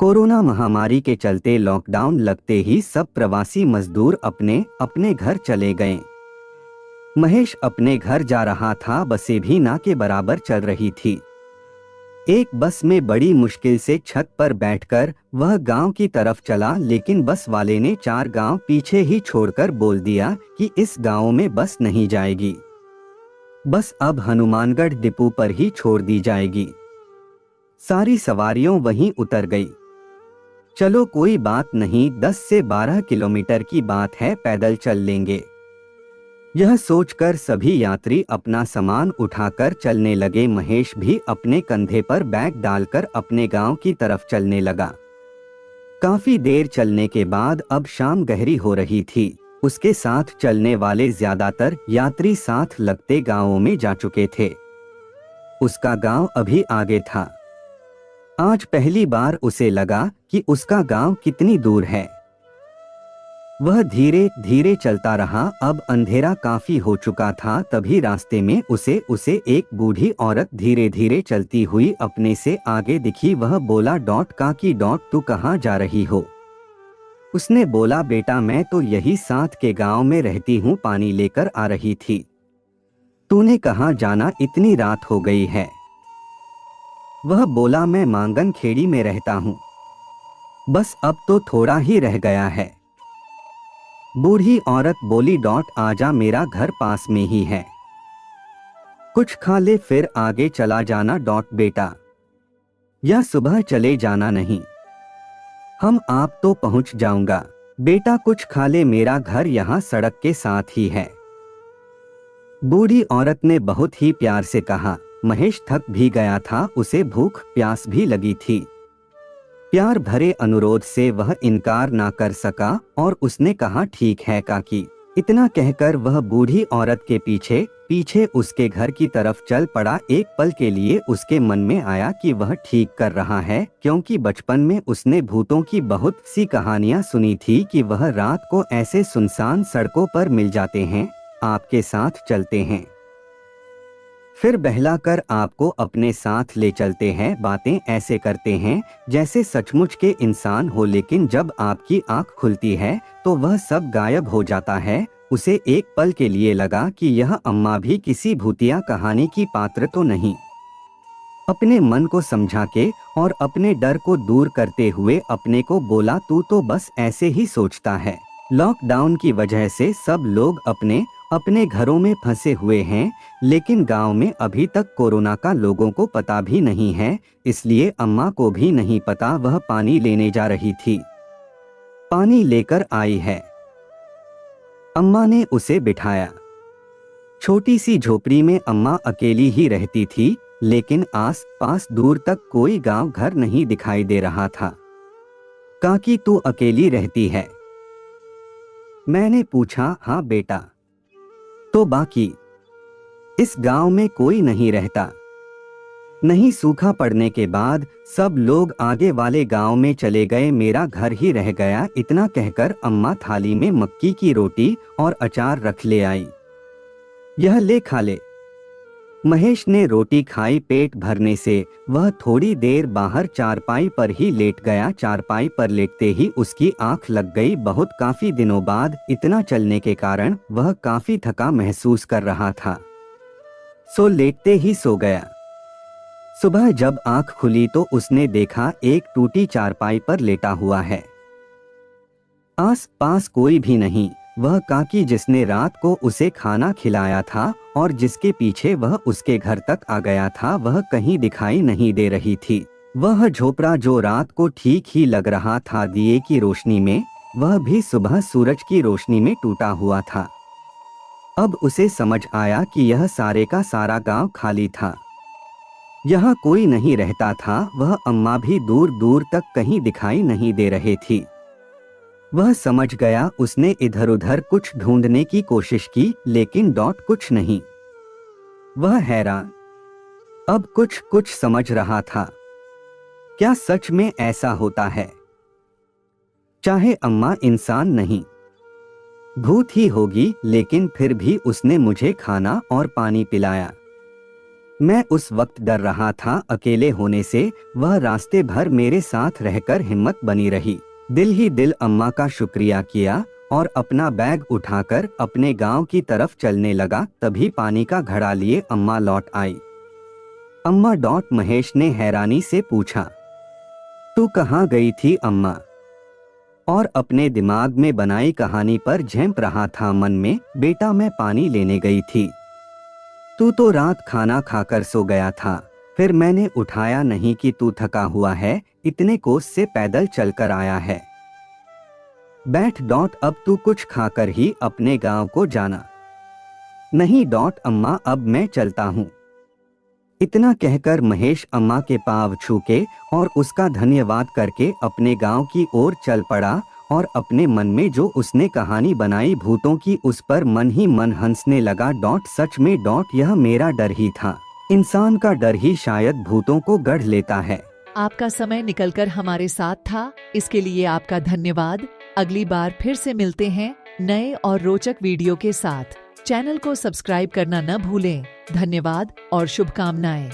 Corona महामारी के चलते लॉकडाउन लगते ही सब प्रवासी मजदूर अपने अपने घर चले गए। महेश अपने घर जा रहा था, बसें भी ना के बराबर चल रही थी। एक बस में बड़ी मुश्किल से छत पर बैठकर वह गांव की तरफ चला, लेकिन बस वाले ने 4 गांव पीछे ही छोड़कर बोल दिया कि इस गांव में बस नहीं जाएगी। बस अब हनुमानगढ़ डिपो पर ही छोड़ दी जाएगी। सारी सवारियों वहीं उतर गई। चलो कोई बात नहीं, 10 से 12 किलोमीटर की बात है, पैदल चल लेंगे। यह सोचकर सभी यात्री अपना सामान उठाकर चलने लगे। महेश भी अपने कंधे पर बैग डालकर अपने गांव की तरफ चलने लगा। काफी देर चलने के बाद अब शाम गहरी हो रही थी। उसके साथ चलने वाले ज्यादातर यात्री साथ लगते गांवों में जा चुके थे। उसका गांव अभी आगे था। आज पहली बार उसे लगा कि उसका गांव कितनी दूर है। वह धीरे धीरे चलता रहा। अब अंधेरा काफी हो चुका था। तभी रास्ते में उसे एक बूढ़ी औरत धीरे धीरे चलती हुई अपने से आगे दिखी। वह बोला, काकी तू कहाँ जा रही हो? उसने बोला, बेटा मैं तो यही साथ के गांव में रहती हूँ, पानी लेकर आ रही थी। तूने कहाँ जाना, इतनी रात हो गई है? वह बोला, मैं मांगन खेड़ी में रहता हूँ, बस अब तो थोड़ा ही रह गया है। बूढ़ी औरत बोली, आजा, मेरा घर पास में ही है, कुछ खा ले फिर आगे चला जाना। बेटा यह सुबह चले जाना नहीं, हम आप तो पहुंच जाऊंगा। बेटा कुछ खा ले, मेरा घर यहाँ सड़क के साथ ही है। बूढ़ी औरत ने बहुत ही प्यार से कहा। महेश थक भी गया था, उसे भूख प्यास भी लगी थी। प्यार भरे अनुरोध से वह इनकार ना कर सका और उसने कहा, ठीक है काकी। इतना कहकर वह बूढ़ी औरत के पीछे पीछे उसके घर की तरफ चल पड़ा। एक पल के लिए उसके मन में आया कि वह ठीक कर रहा है, क्योंकि बचपन में उसने भूतों की बहुत सी कहानियां सुनी थी कि वह रात को ऐसे सुनसान सड़कों पर मिल जाते हैं, आपके साथ चलते हैं, फिर बहलाकर आपको अपने साथ ले चलते हैं, बातें ऐसे करते हैं जैसे सचमुच के इंसान हो। लेकिन जब आपकी आंख खुलती है तो वह सब गायब हो जाता है। उसे एक पल के लिए लगा कि यह अम्मा भी किसी भूतिया कहानी की पात्र तो नहीं। अपने मन को समझा के और अपने डर को दूर करते हुए अपने को बोला, तू तो बस ऐसे ही सोचता है। लॉकडाउन की वजह से सब लोग अपने अपने घरों में फंसे हुए हैं, लेकिन गांव में अभी तक कोरोना का लोगों को पता भी नहीं है, इसलिए अम्मा को भी नहीं पता। वह पानी लेने जा रही थी, पानी लेकर आई है। अम्मा ने उसे बिठाया। छोटी सी झोपड़ी में अम्मा अकेली ही रहती थी, लेकिन आस पास दूर तक कोई गांव घर नहीं दिखाई दे रहा था। काकी तू अकेली रहती है? मैंने पूछा। हाँ बेटा। तो बाकी इस गांव में कोई नहीं रहता? नहीं, सूखा पड़ने के बाद सब लोग आगे वाले गांव में चले गए, मेरा घर ही रह गया। इतना कहकर अम्मा थाली में मक्की की रोटी और अचार रख ले आई। यह ले खा ले। महेश ने रोटी खाई। पेट भरने से वह थोड़ी देर बाहर चारपाई पर ही लेट गया। चारपाई पर लेटते ही उसकी आंख लग गई। बहुत काफी दिनों बाद इतना चलने के कारण वह काफी थका महसूस कर रहा था, सो लेटते ही सो गया। सुबह जब आंख खुली तो उसने देखा एक टूटी चारपाई पर लेटा हुआ है। आस पास कोई भी नहीं। वह काकी जिसने रात को उसे खाना खिलाया था और जिसके पीछे वह उसके घर तक आ गया था, वह कहीं दिखाई नहीं दे रही थी। वह झोपड़ा जो रात को ठीक ही लग रहा था दिए की रोशनी में, वह भी सुबह सूरज की रोशनी में टूटा हुआ था। अब उसे समझ आया कि यह सारे का सारा गांव खाली था, यहाँ कोई नहीं रहता था। वह अम्मा भी दूर दूर तक कहीं दिखाई नहीं दे रहे थी। वह समझ गया। उसने इधर उधर कुछ ढूंढने की कोशिश की, लेकिन कुछ नहीं। वह हैरान, अब कुछ समझ रहा था। क्या सच में ऐसा होता है? चाहे अम्मा इंसान नहीं, भूत ही होगी, लेकिन फिर भी उसने मुझे खाना और पानी पिलाया। मैं उस वक्त डर रहा था, अकेले होने से वह रास्ते भर मेरे साथ रहकर हिम्मत बनी रही। दिल ही दिल अम्मा का शुक्रिया किया और अपना बैग उठाकर अपने गांव की तरफ चलने लगा। तभी पानी का घड़ा लिए अम्मा लौट आई। अम्मा डॉट महेश ने हैरानी से पूछा, तू कहाँ गई थी अम्मा? और अपने दिमाग में बनाई कहानी पर झेंप रहा था मन में, बेटा मैं पानी लेने गई थी। तू तो रात खाना खाकर सो गया था, फिर मैंने उठाया नहीं कि तू थका हुआ है, इतने कोस से पैदल चलकर आया है। बैठ डॉट, अब तू कुछ खाकर ही अपने गांव को जाना। नहीं डॉट अम्मा, अब मैं चलता हूँ। इतना कहकर महेश अम्मा के पांव छू के और उसका धन्यवाद करके अपने गांव की ओर चल पड़ा और अपने मन में जो उसने कहानी बनाई भूतों की, उस पर मन ही मन हंसने लगा। डॉट सच में डॉट, यह मेरा डर ही था। इंसान का डर ही शायद भूतों को गढ़ लेता है। आपका समय निकलकर हमारे साथ था, इसके लिए आपका धन्यवाद। अगली बार फिर से मिलते हैं नए और रोचक वीडियो के साथ। चैनल को सब्सक्राइब करना न भूलें। धन्यवाद और शुभकामनाएं।